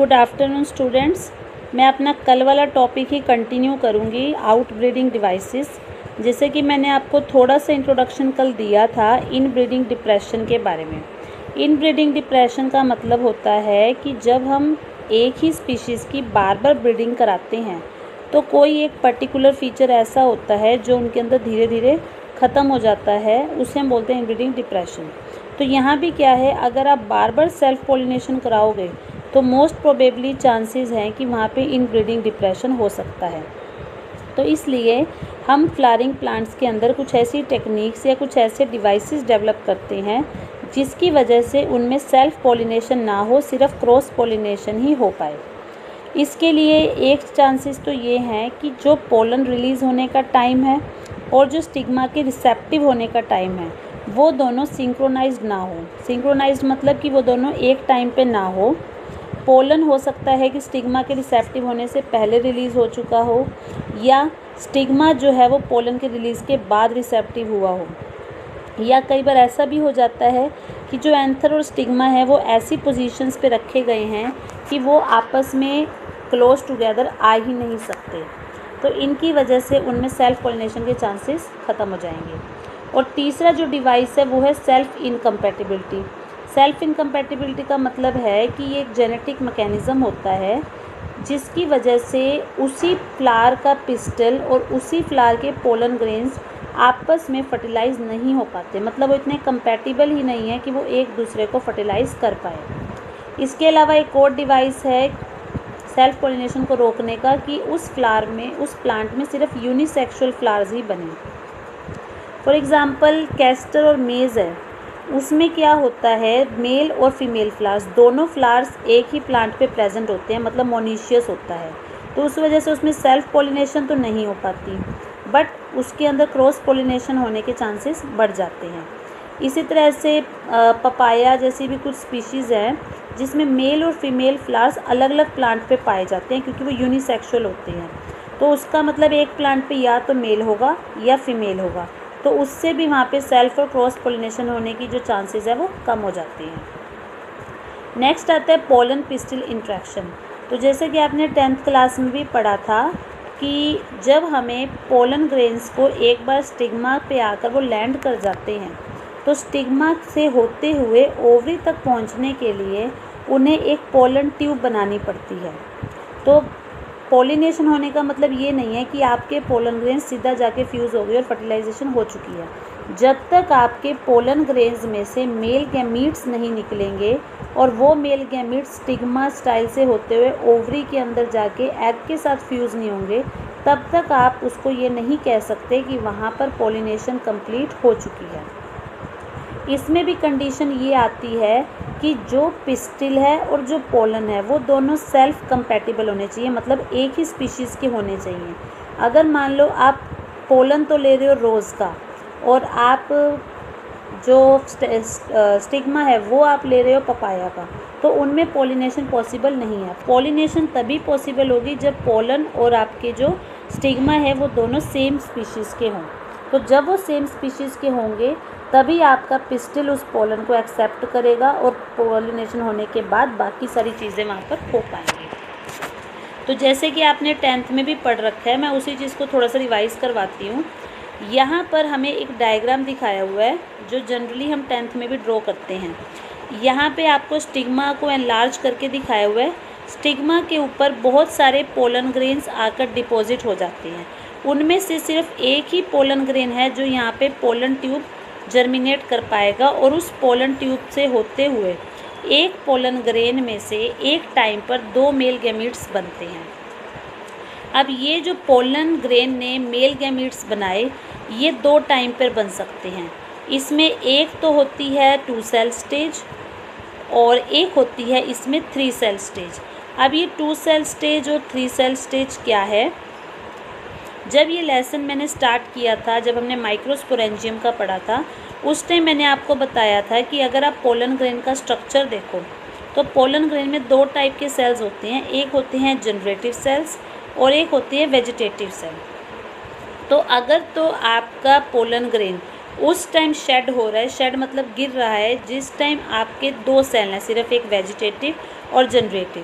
Good afternoon students. मैं अपना कल वाला टॉपिक ही कंटिन्यू करूँगी, आउट ब्रीडिंग डिवाइसेस। जैसे कि मैंने आपको थोड़ा सा इंट्रोडक्शन कल दिया था इन ब्रीडिंग डिप्रेशन के बारे में। इन ब्रीडिंग डिप्रेशन का मतलब होता है कि जब हम एक ही स्पीशीज़ की बार बार ब्रीडिंग कराते हैं तो कोई एक पर्टिकुलर फीचर ऐसा होता है जो उनके अंदर धीरे धीरे ख़त्म हो जाता है, उसे हम बोलते हैं इनब्रीडिंग डिप्रेशन। तो यहाँ भी क्या है, अगर आप बार बार सेल्फ पॉलिनेशन कराओगे तो मोस्ट प्रोबेबली चांसेस हैं कि वहाँ पे इनब्रीडिंग डिप्रेशन हो सकता है। तो इसलिए हम फ्लावरिंग प्लांट्स के अंदर कुछ ऐसी टेक्निक्स या कुछ ऐसे डिवाइसेस डेवलप करते हैं जिसकी वजह से उनमें सेल्फ पॉलिनेशन ना हो, सिर्फ क्रॉस पॉलिनेशन ही हो पाए। इसके लिए एक चांसेस तो ये हैं कि जो पोलन रिलीज़ होने का टाइम है और जो स्टिग्मा के रिसेप्टिव होने का टाइम है वो दोनों सिंक्रोनाइज्ड ना हो। सिंक्रोनाइज्ड मतलब कि वो दोनों एक टाइम पे ना हो। पोलन हो सकता है कि स्टिग्मा के रिसेप्टिव होने से पहले रिलीज़ हो चुका हो, या स्टिग्मा जो है वो पोलन के रिलीज़ के बाद रिसेप्टिव हुआ हो, या कई बार ऐसा भी हो जाता है कि जो एंथर और स्टिग्मा है वो ऐसी पोजीशंस पे रखे गए हैं कि वो आपस में क्लोज टुगेदर आ ही नहीं सकते। तो इनकी वजह से उनमें सेल्फ पॉलिनेशन के चांसेस ख़त्म हो जाएंगे। और तीसरा जो डिवाइस है वो है सेल्फ इनकम्पैटिबिलिटी। सेल्फ इनकम्पैटिबिलिटी का मतलब है कि ये एक जेनेटिक मैकेनिज़्म होता है जिसकी वजह से उसी फ्लावर का पिस्टल और उसी फ्लावर के पोलन ग्रेन्स आपस में फर्टिलाइज़ नहीं हो पाते। मतलब वो इतने कंपैटिबल ही नहीं है कि वो एक दूसरे को फर्टिलाइज़ कर पाए। इसके अलावा एक और डिवाइस है सेल्फ पॉलिनेशन को रोकने का कि उस फ्लावर में, उस प्लांट में सिर्फ यूनिसेक्सुअल फ्लावर्स ही बने। फॉर एग्ज़ाम्पल कैस्टर और मेज़ है, उसमें क्या होता है, मेल और फीमेल फ्लावर्स दोनों फ्लावर्स एक ही प्लांट पे प्रेजेंट होते हैं, मतलब मोनीशियस होता है। तो उस वजह से उसमें सेल्फ पॉलिनेशन तो नहीं हो पाती, बट उसके अंदर क्रॉस पॉलिनेशन होने के चांसेस बढ़ जाते हैं। इसी तरह से पपाया जैसी भी कुछ स्पीशीज़ हैं जिसमें मेल और फीमेल फ्लावर्स अलग अलग प्लांट पे पाए जाते हैं क्योंकि वो यूनिसेक्सुअल होते हैं। तो उसका मतलब एक प्लांट पे या तो मेल होगा या फीमेल होगा, तो उससे भी वहाँ पे सेल्फ और क्रॉस पॉलिनेशन होने की जो चांसेस है वो कम हो जाते हैं। नेक्स्ट आता है पोलन पिस्टिल इंट्रैक्शन। तो जैसे कि आपने 10th क्लास में भी पढ़ा था कि जब हमें पोलन ग्रेन्स को एक बार स्टिग्मा पे आकर वो लैंड कर जाते हैं तो स्टिग्मा से होते हुए ओवरी तक पहुंचने के लिए उन्हें एक पोलन ट्यूब बनानी पड़ती है। तो पॉलिनेशन होने का मतलब ये नहीं है कि आपके पोलन ग्रेन्स सीधा जाके फ्यूज़ हो गए और फर्टिलाइजेशन हो चुकी है। जब तक आपके पोलन ग्रेन्स में से मेल गैमीट्स नहीं निकलेंगे और वो मेल गैमीट्स स्टिग्मा स्टाइल से होते हुए ओवरी के अंदर जाके एग के साथ फ्यूज़ नहीं होंगे, तब तक आप उसको ये नहीं कह सकते कि वहाँ पर पॉलिनेशन कंप्लीट हो चुकी है। इसमें भी कंडीशन ये आती है कि जो पिस्टिल है और जो पोलन है वो दोनों सेल्फ कंपैटिबल होने चाहिए, मतलब एक ही स्पीशीज़ के होने चाहिए। अगर मान लो आप पोलन तो ले रहे हो रोज़ का और आप जो स्टिग्मा है वो आप ले रहे हो पपाया का, तो उनमें पॉलिनेशन पॉसिबल नहीं है। पॉलिनेशन तभी पॉसिबल होगी जब पोलन और आपके जो स्टिग्मा है वो दोनों सेम स्पीशीज़ के हों। तो जब वो सेम स्पीशीज़ के होंगे तभी आपका पिस्टिल उस पोलन को एक्सेप्ट करेगा और पॉलिनेशन होने के बाद बाकी सारी चीज़ें वहाँ पर हो पाएंगी। तो जैसे कि आपने 10th में भी पढ़ रखा है, मैं उसी चीज़ को थोड़ा सा रिवाइज़ करवाती हूँ। यहाँ पर हमें एक डायग्राम दिखाया हुआ है जो जनरली हम 10th में भी ड्रॉ करते हैं। यहाँ पे आपको स्टिग्मा को एनलार्ज करके दिखाया हुआ है। स्टिग्मा के ऊपर बहुत सारे पोलन ग्रेन्स आकर डिपॉजिट हो जाते हैं। उनमें से सिर्फ एक ही पोलन ग्रेन है जो यहाँ पे पोलन ट्यूब जर्मिनेट कर पाएगा और उस पोलन ट्यूब से होते हुए एक पोलन ग्रेन में से एक टाइम पर 2 मेल गैमीट्स बनते हैं। अब ये जो पोलन ग्रेन ने मेल गैमीट्स बनाए ये 2 टाइम पर बन सकते हैं। इसमें एक तो होती है 2 सेल स्टेज और एक होती है इसमें 3 सेल स्टेज। अब ये 2 सेल स्टेज और 3 सेल स्टेज क्या है, जब ये लेसन मैंने स्टार्ट किया था, जब हमने माइक्रोस्पोरेंजियम का पढ़ा था, उस टाइम मैंने आपको बताया था कि अगर आप पोलन ग्रेन का स्ट्रक्चर देखो तो पोलन ग्रेन में 2 टाइप के सेल्स होते हैं। एक होते हैं जनरेटिव सेल्स और एक होती है वेजिटेटिव सेल। तो अगर तो आपका पोलन ग्रेन उस टाइम शेड हो रहा है, शेड मतलब गिर रहा है, जिस टाइम आपके 2 सेल हैं, सिर्फ एक वेजिटेटिव और जनरेटिव,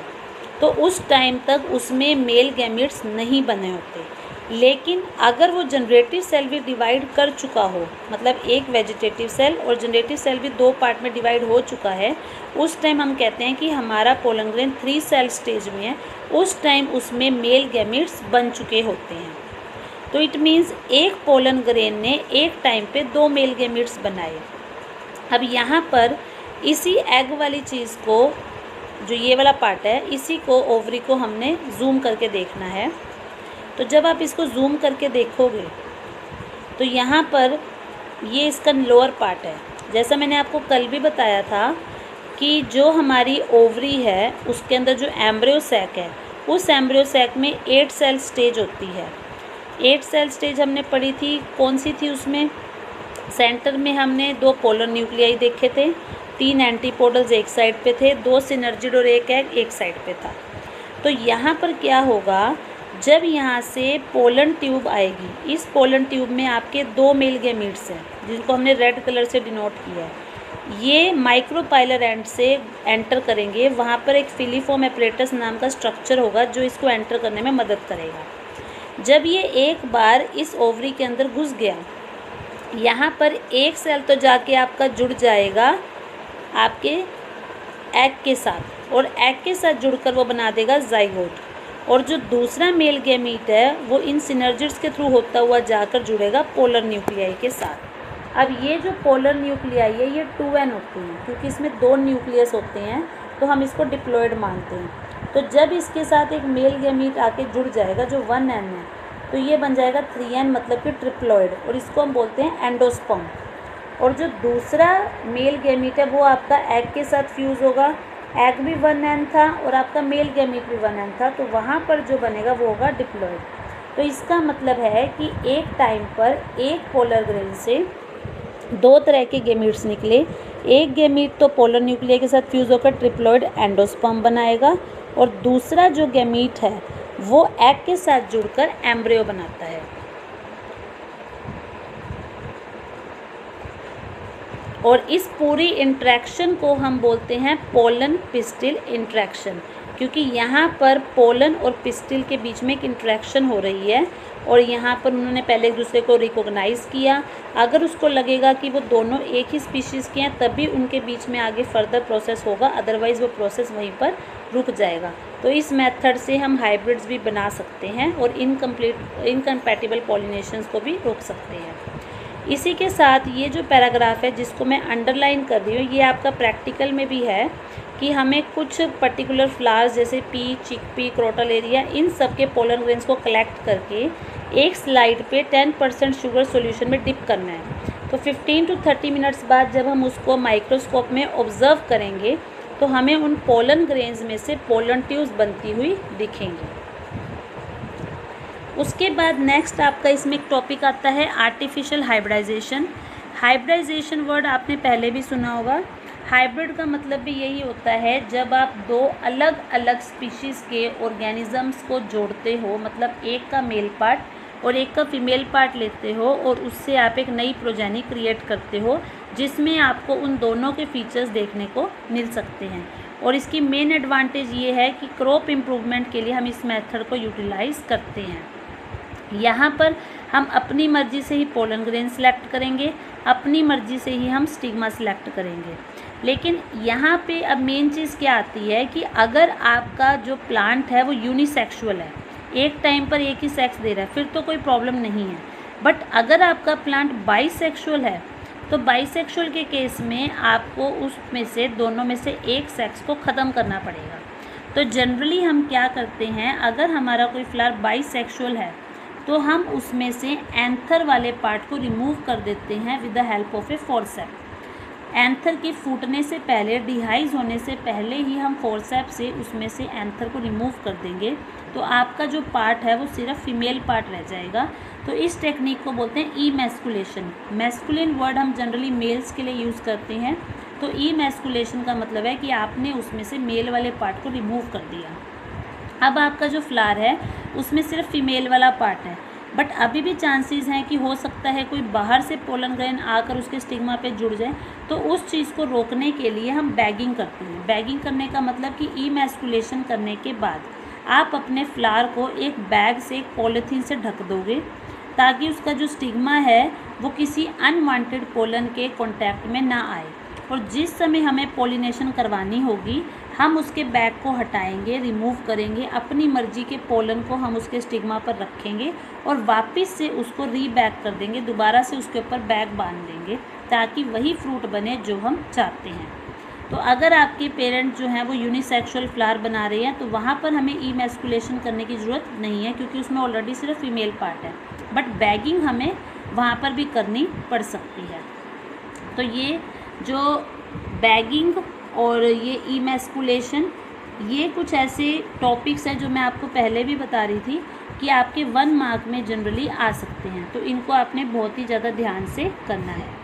तो उस टाइम तक उसमें मेल गैमीट्स नहीं बने होते। लेकिन अगर वो जनरेटिव सेल भी डिवाइड कर चुका हो, मतलब एक वेजिटेटिव सेल और जनरेटिव सेल भी 2 पार्ट में डिवाइड हो चुका है, उस टाइम हम कहते हैं कि हमारा पोलन ग्रेन 3 सेल स्टेज में है। उस टाइम उसमें मेल गैमीट्स बन चुके होते हैं। तो इट मीन्स एक पोलन ग्रेन ने एक टाइम पे 2 मेल गैमीट्स बनाए। अब यहाँ पर इसी एग वाली चीज़ को, जो ये वाला पार्ट है, इसी को ओवरी को हमने जूम करके देखना है। तो जब आप इसको जूम करके देखोगे तो यहाँ पर ये इसका लोअर पार्ट है। जैसा मैंने आपको कल भी बताया था कि जो हमारी ओवरी है उसके अंदर जो एम्ब्रियो सैक है, उस एम्ब्रियो सैक में 8 सेल स्टेज होती है। 8 सेल स्टेज हमने पढ़ी थी, कौन सी थी उसमें? सेंटर में हमने 2 पोलर न्यूक्लियाई देखे थे, 3 एंटीपोडल्स एक साइड पे थे, 2 सिनर्जिड और एक एग एक साइड पे था। तो यहाँ पर क्या होगा, जब यहाँ से पोलन ट्यूब आएगी, इस पोलन ट्यूब में आपके 2 मेल गैमीट्स हैं जिनको हमने रेड कलर से डिनोट किया है। ये माइक्रोपाइलर एंड से एंटर करेंगे। वहाँ पर एक फिलीफॉर्म एपरेटस नाम का स्ट्रक्चर होगा जो इसको एंटर करने में मदद करेगा। जब ये एक बार इस ओवरी के अंदर घुस गया, यहाँ पर एक सेल तो जाके आपका जुड़ जाएगा आपके एग के साथ, और एग के साथ जुड़कर वो बना देगा जाइगोट। और जो दूसरा मेल गैमीट है वो इन सिनर्जिड्स के थ्रू होता हुआ जाकर जुड़ेगा पोलर न्यूक्लियाई के साथ। अब ये जो पोलर न्यूक्लियाई है ये 2n होती हैं, क्योंकि इसमें 2 न्यूक्लियस होते हैं तो हम इसको डिप्लॉयड मानते हैं। तो जब इसके साथ एक मेल गैमीट आके जुड़ जाएगा जो 1n है, तो ये बन जाएगा 3n, मतलब कि ट्रिप्लॉयड, और इसको हम बोलते हैं एंडोस्पर्म। और जो दूसरा मेल गैमीट है वो आपका एग के साथ फ्यूज़ होगा। एग भी 1n था और आपका मेल गैमीट भी 1n था, तो वहाँ पर जो बनेगा वो होगा डिप्लॉयड। तो इसका मतलब है कि एक टाइम पर एक पोलर ग्रेन से 2 तरह के गैमीट्स निकले। एक गैमीट तो पोलर न्यूक्लिया के साथ फ्यूज़ होकर ट्रिप्लॉयड एंडोस्पर्म बनाएगा, और दूसरा जो गैमीट है वो एग के साथ जुड़कर एम्ब्रियो बनाता है। और इस पूरी इंट्रैक्शन को हम बोलते हैं पोलन पिस्टिल इंट्रैक्शन, क्योंकि यहाँ पर पोलन और पिस्टिल के बीच में एक इंट्रैक्शन हो रही है, और यहाँ पर उन्होंने पहले एक दूसरे को रिकॉग्नाइज़ किया। अगर उसको लगेगा कि वो दोनों एक ही स्पीशीज़ के हैं तभी उनके बीच में आगे फर्दर प्रोसेस होगा, अदरवाइज़ वो प्रोसेस वहीं पर रुक जाएगा। तो इस मेथड से हम हाइब्रिड्स भी बना सकते हैं और इनकम्पैटिबल पॉलिनेशंस को भी रोक सकते हैं। इसी के साथ ये जो पैराग्राफ है जिसको मैं अंडरलाइन कर रही हूँ, ये आपका प्रैक्टिकल में भी है कि हमें कुछ पर्टिकुलर फ्लावर्स जैसे पी, चिकपी, क्रोटालेरिया, इन सब के पोलन ग्रेन्स को कलेक्ट करके एक स्लाइड पे 10% शुगर सॉल्यूशन में डिप करना है। तो 15 to 30 मिनट्स बाद जब हम उसको माइक्रोस्कोप में ऑब्जर्व करेंगे तो हमें उन पोलन ग्रेन्स में से पोलन ट्यूब्स बनती हुई दिखेंगी। उसके बाद नेक्स्ट आपका इसमें एक टॉपिक आता है आर्टिफिशियल हाइब्रिडाइजेशन। हाइब्रिडाइजेशन वर्ड आपने पहले भी सुना होगा। हाइब्रिड का मतलब भी यही होता है जब आप 2 अलग अलग स्पीशीज़ के ऑर्गेनिजम्स को जोड़ते हो, मतलब एक का मेल पार्ट और एक का फीमेल पार्ट लेते हो और उससे आप एक नई प्रोजेनी क्रिएट करते हो जिसमें आपको उन दोनों के फीचर्स देखने को मिल सकते हैं। और इसकी मेन एडवांटेज ये है कि क्रॉप इम्प्रूवमेंट के लिए हम इस मेथड को यूटिलाइज़ करते हैं। यहाँ पर हम अपनी मर्ज़ी से ही पोलन ग्रेन सेलेक्ट करेंगे, अपनी मर्ज़ी से ही हम स्टिग्मा सेलेक्ट करेंगे। लेकिन यहाँ पे अब मेन चीज़ क्या आती है कि अगर आपका जो प्लांट है वो यूनिसेक्सुअल है, एक टाइम पर एक ही सेक्स दे रहा है, फिर तो कोई प्रॉब्लम नहीं है। बट अगर आपका प्लांट बाइसेक्सुअल है तो बाइसेक्सुअल के केस में आपको उसमें से दोनों में से एक सेक्स को ख़त्म करना पड़ेगा। तो जनरली हम क्या करते हैं, अगर हमारा कोई फ्लावर बाइसेक्सुअल है तो हम उसमें से एंथर वाले पार्ट को रिमूव कर देते हैं with the help of a forcep. Anther के फूटने से पहले, डिहाइज होने से पहले ही हम फोर्सेप से उसमें से एंथर को रिमूव कर देंगे, तो आपका जो पार्ट है वो सिर्फ फीमेल पार्ट रह जाएगा। तो इस टेक्निक को बोलते हैं ईमैस्कुलेशन। मैस्कुलिन वर्ड हम जनरली मेल्स के लिए यूज़ करते हैं। तो ईमैस्कुलेशन का मतलब है कि आपने उसमें से मेल वाले पार्ट को रिमूव कर दिया। अब आपका जो फ्लावर है उसमें सिर्फ फीमेल वाला पार्ट है। बट अभी भी चांसेस हैं कि हो सकता है कोई बाहर से पोलन ग्रेन आकर उसके स्टिग्मा पे जुड़ जाए। तो उस चीज़ को रोकने के लिए हम बैगिंग करते हैं। बैगिंग करने का मतलब कि इमैस्कुलेशन करने के बाद आप अपने फ्लावर को एक बैग से, एक पॉलीथीन से ढक दोगे, ताकि उसका जो स्टिग्मा है वो किसी अनवांटेड पोलन के कांटेक्ट में ना आए। और जिस समय हमें पॉलिनेशन करवानी होगी, हम उसके बैग को हटाएंगे, रिमूव करेंगे, अपनी मर्जी के पोलन को हम उसके स्टिग्मा पर रखेंगे और वापस से उसको रीबैग कर देंगे, दोबारा से उसके ऊपर बैग बांध देंगे, ताकि वही फ्रूट बने जो हम चाहते हैं। तो अगर आपके पेरेंट जो हैं वो यूनिसेक्सुअल फ्लावर बना रहे हैं, तो वहाँ पर हमें इमैस्कुलेशन करने की ज़रूरत नहीं है, क्योंकि उसमें ऑलरेडी सिर्फ फीमेल पार्ट है। बट बैगिंग हमें वहाँ पर भी करनी पड़ सकती है। तो ये जो बैगिंग और ये इमैस्कुलेशन, ये कुछ ऐसे टॉपिक्स हैं जो मैं आपको पहले भी बता रही थी कि आपके 1 मार्क में जनरली आ सकते हैं। तो इनको आपने बहुत ही ज़्यादा ध्यान से करना है।